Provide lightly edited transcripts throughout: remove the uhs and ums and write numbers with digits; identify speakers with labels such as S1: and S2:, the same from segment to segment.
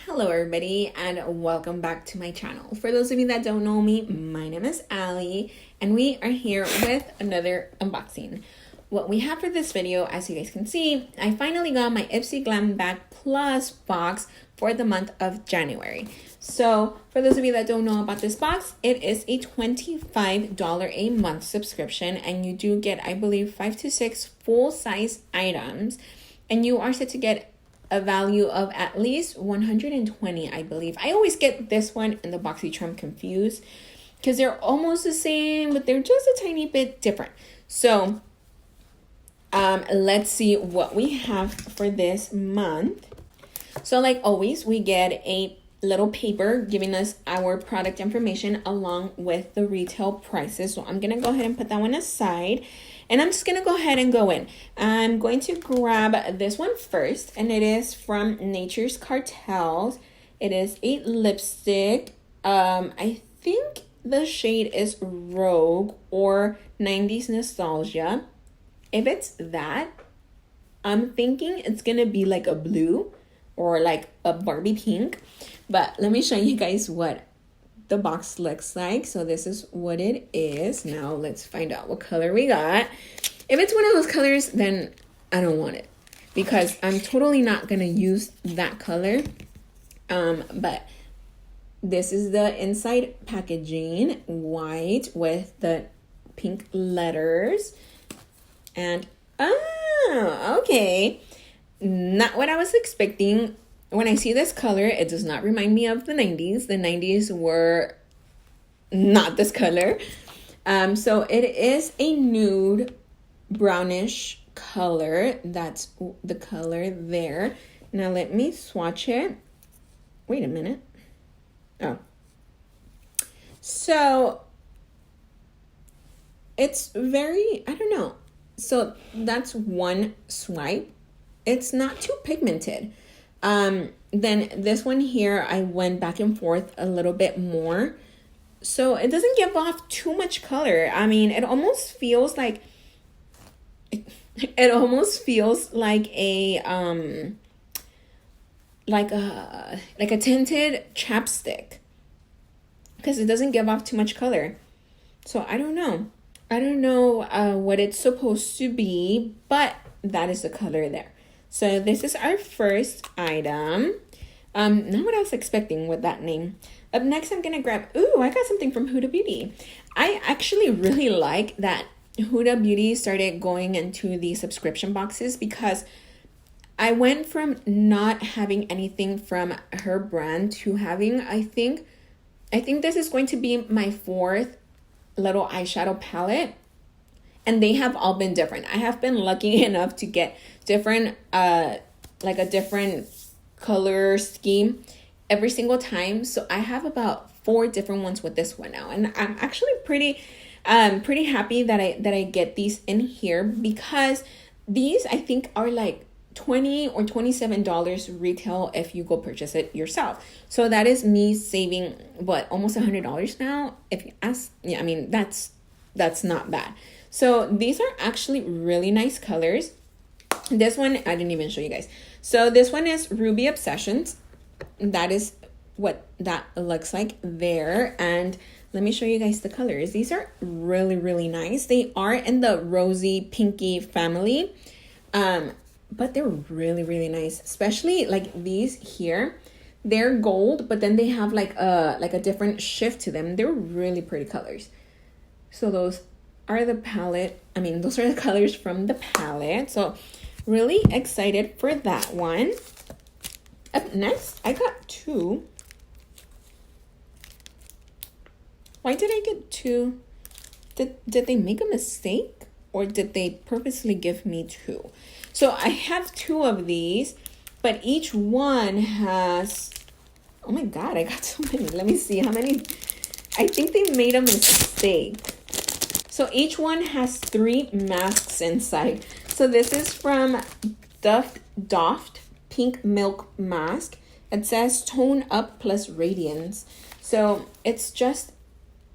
S1: Hello everybody and welcome back to my channel. For those of you that don't know me, my name is Ali and we are here with another unboxing. What we have for this video, as you guys can see, I finally got my Ipsy Glam Bag Plus box for the month of January. So for those of you that don't know about this box, it is a $25 a month subscription and you do get, I believe, 5 to 6 full-size items and you are set to get a value of at least 120, I believe. I always get this one and the BoxyCharm confused because they're almost the same, but they're just a tiny bit different. So let's see what we have for this month. So like always, we get a little paper giving us our product information along with the retail prices. So I'm gonna go ahead and put that one aside. And I'm just going to go ahead and go in. I'm going to grab this one first. And it is from Nature's Cartels. It is a lipstick. I think the shade is Rogue or 90s Nostalgia. If it's that, I'm thinking it's going to be like a blue or like a Barbie pink. But let me show you guys what the box looks like. So this is what it is. Now let's find out what color we got. If it's one of those colors, then I don't want it because I'm totally not gonna use that color. But this is the inside packaging, white with the pink letters. And okay, not what I was expecting. When I see this color, it does not remind me of the 90s. The 90s were not this color. So it is a nude brownish color. That's the color there. Now let me swatch it. Wait a minute. Oh. So it's very, I don't know. So that's one swipe. It's not too pigmented. Then this one here, I went back and forth a little bit more. So it doesn't give off too much color. I mean, it almost feels like, it almost feels like a tinted chapstick because it doesn't give off too much color. So I don't know. I don't know what it's supposed to be, but that is the color there. So this is our first item. Not what I was expecting with that name. Up next, I'm gonna grab, I got something from Huda Beauty. I actually really like that Huda Beauty started going into the subscription boxes because I went from not having anything from her brand to having, I think this is going to be my fourth little eyeshadow palette. And they have all been different. I have been lucky enough to get different, like a different color scheme every single time. So I have about 4 different ones with this one now. And I'm actually pretty happy that I get these in here because these I think are like $20 or $27 retail if you go purchase it yourself. So that is me saving almost $100 now. If you ask, yeah, I mean that's not bad. So these are actually really nice colors. This one, I didn't even show you guys. So this one is Ruby Obsessions. That is what that looks like there. And let me show you guys the colors. These are really, really nice. They are in the rosy pinky family. But they're really, really nice. Especially like these here. They're gold, but then they have like a different shift to them. They're really pretty colors. So those are the palette. I mean, those are the colors from the palette. So really excited for that one. Up next, I got 2. Why did I get 2? Did they make a mistake or did they purposely give me 2? So I have 2 of these, but each one has, oh my God, I got so many. Let me see how many. I think they made a mistake. So each one has 3 masks inside. So this is from Doft Pink Milk Mask. It says Tone Up Plus Radiance. So it's just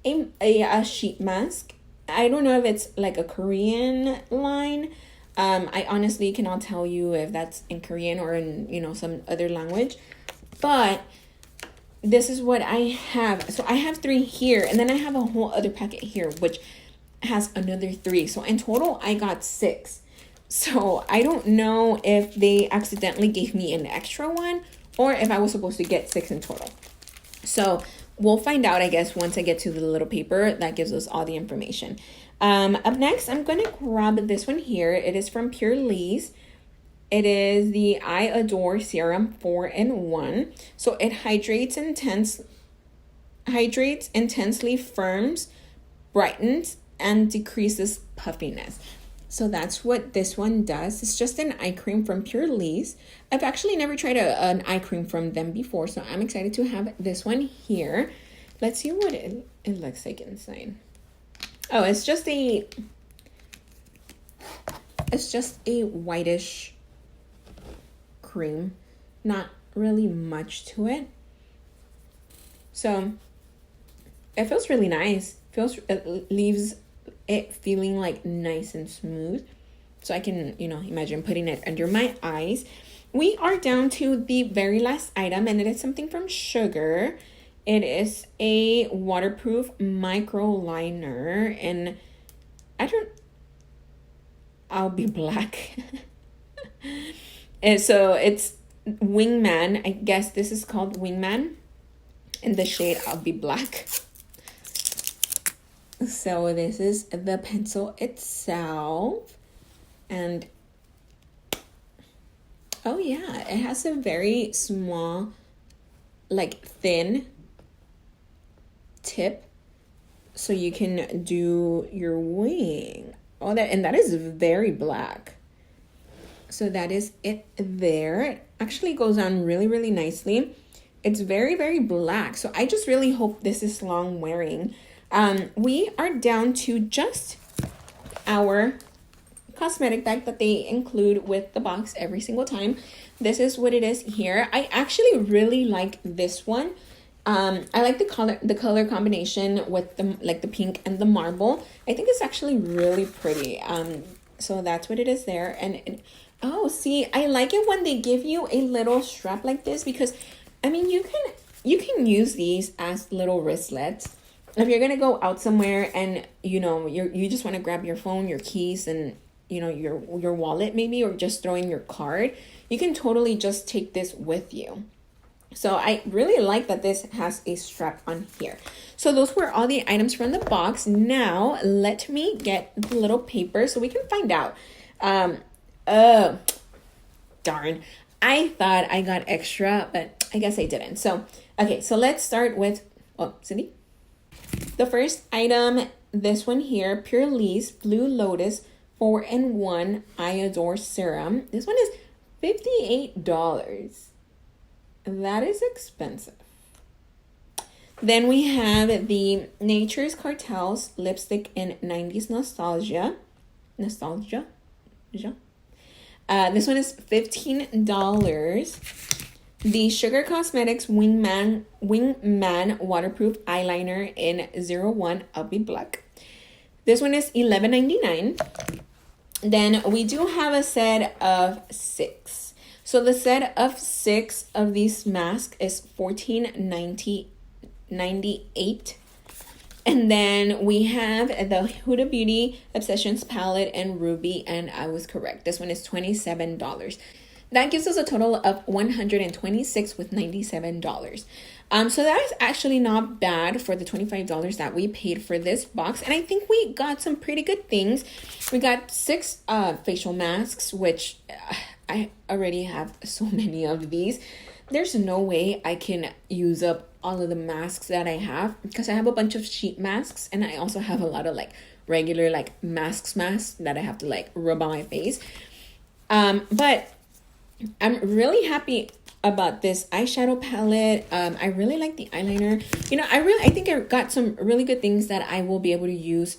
S1: a sheet mask. I don't know if it's like a Korean line. I honestly cannot tell you if that's in Korean or in, some other language. But this is what I have. So I have 3 here, and then I have a whole other packet here, which has another 3. So in total, I got 6. So I don't know if they accidentally gave me an extra one or if I was supposed to get 6 in total. So we'll find out, I guess, once I get to the little paper that gives us all the information. Up next, I'm going to grab this one here. It is from Pure Lee's. It is the I Adore Serum 4-in-1. So it hydrates intensely, firms, brightens, and decreases puffiness. So that's what this one does. It's just an eye cream from Pure Lee's. I've actually never tried an eye cream from them before, so I'm excited to have this one here. Let's see what it looks like inside. Oh, it's just a whitish cream. Not really much to it. So it feels really nice. It leaves it feeling like nice and smooth. So I can, imagine putting it under my eyes. We are down to the very last item, and it is something from Sugar. It is a waterproof micro liner, and I'll be black. And so it's Wingman. I guess this is called Wingman. In the shade, I'll be black. So this is the pencil itself. And oh yeah, it has a very small, thin tip. So you can do your wing. Oh, that is very black. So that is it there. It actually goes on really, really nicely. It's very, very black. So I just really hope this is long wearing. We are down to just our cosmetic bag that they include with the box every single time. This is what it is here. I actually really like this one. I like the color combination with the pink and the marble. I think it's actually really pretty. So that's what it is there. And oh, see, I like it when they give you a little strap like this, because you can use these as little wristlets. If you're gonna go out somewhere and you just want to grab your phone, your keys, and your wallet maybe, or just throw in your card, you can totally just take this with you. So I really like that this has a strap on here. So those were all the items from the box. Now let me get the little paper so we can find out. Oh, darn. I thought I got extra, but I guess I didn't. So, okay, so let's start with, Cindy? The first item, this one here, Pure Lee's Blue Lotus 4-in-1 I Adore Serum. This one is $58. That is expensive. Then we have the Nature's Cartels Lipstick in 90s Nostalgia. This one is $15. The Sugar Cosmetics Wingman Waterproof Eyeliner in 01 I'll Be Black. This one is $11.99. Then we do have a set of 6. So the set of 6 of these masks is $14.98. And then we have the Huda Beauty Obsessions Palette and Ruby, and I was correct. This one is $27. That gives us a total of $126 with $97. So that is actually not bad for the $25 that we paid for this box. And I think we got some pretty good things. We got 6 facial masks, which I already have so many of these. There's no way I can use up all of the masks that I have, because I have a bunch of sheet masks, and I also have a lot of regular masks that I have to rub on my face. But I'm really happy about this eyeshadow palette. I really like the eyeliner. I think I got some really good things that I will be able to use,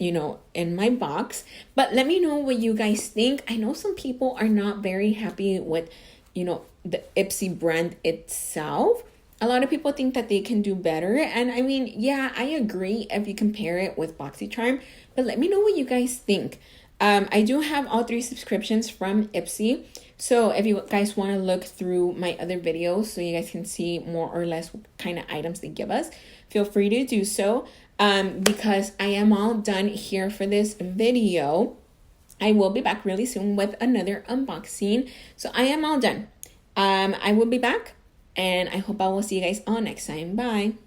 S1: in my box. But let me know what you guys think. I know some people are not very happy with, the Ipsy brand itself. A lot of people think that they can do better. And yeah, I agree if you compare it with BoxyCharm. But let me know what you guys think. I do have all 3 subscriptions from Ipsy. So if you guys want to look through my other videos so you guys can see more or less what kind of items they give us, feel free to do so. Because I am all done here for this video. I will be back really soon with another unboxing. So I am all done. I will be back, and I hope I will see you guys all next time. Bye.